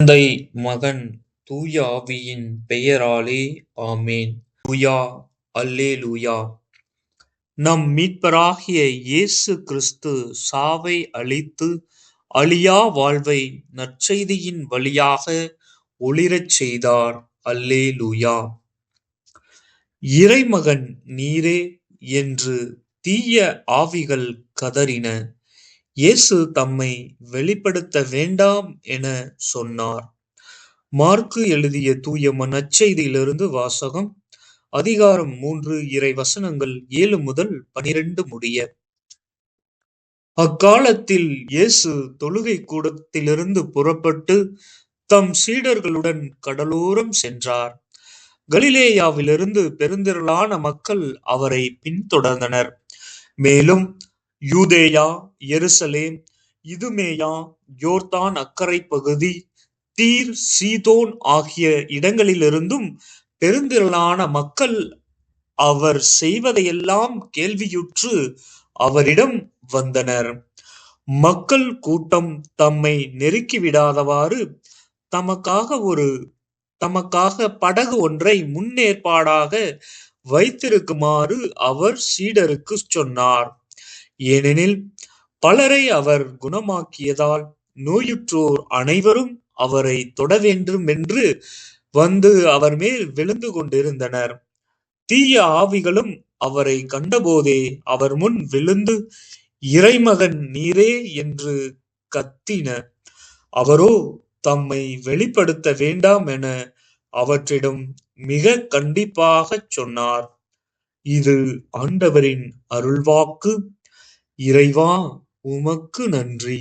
தந்தை, மகன், தூய ஆவியின் பெயராலே ஆமென். லூயா, அல்லேலூயா. நம் மீட்பராகிய இயேசு கிறிஸ்து சாவை அழித்து அழியா வாழ்வை நற்செய்தியின் வழியாக ஒளிரச் செய்தார். அல்லேலூயா. இறைமகன் நீரே என்று தீய ஆவிகள் கதறின. இயேசு தம்மை வெளிப்படுத்த வேண்டாம் என சொன்னார். மாற்கு எழுதிய தூய நற்செய்தியிலிருந்து வாசகம். அதிகாரம் 3 இறை வசனங்கள் 7 முதல் 12 முடிய. அக்காலத்தில் இயேசு தொழுகை கூடத்திலிருந்து புறப்பட்டு தம் சீடர்களுடன் கடலோரம் சென்றார். கலிலேயாவிலிருந்து பெருந்திரளான மக்கள் அவரை பின்தொடர்ந்தனர். மேலும் யூதேயா, எருசலேம், இதுமேயா, யோர்தான் அக்கரை பகுதி, தீர், சீதோன் ஆகிய இடங்களிலிருந்தும் பெருந்திரளான மக்கள் அவர் செய்வதையெல்லாம் கேள்வியுற்று அவரிடம் வந்தனர். மக்கள் கூட்டம் தம்மை நெருக்கிவிடாதவாறு தமக்காக படகு ஒன்றை முன்னேற்பாடாக வைத்திருக்குமாறு அவர் சீடருக்குச் சொன்னார். ஏனெனில் பலரை அவர் குணமாக்கியதால் நோயுற்றோர் அனைவரும் அவரை தொட வேண்டுமென்று வந்து அவர் மேல் விழுந்து கொண்டிருந்தனர். தீய ஆவிகளும் அவரை கண்டபோதே அவர் முன் விழுந்து, இறைமகன் நீரே என்று கத்தின. அவரோ தம்மை வெளிப்படுத்த வேண்டாம் என அவற்றிடம் மிக கண்டிப்பாகச் சொன்னார். இது ஆண்டவரின் அருள்வாக்கு. இறைவா, உமக்கு நன்றி.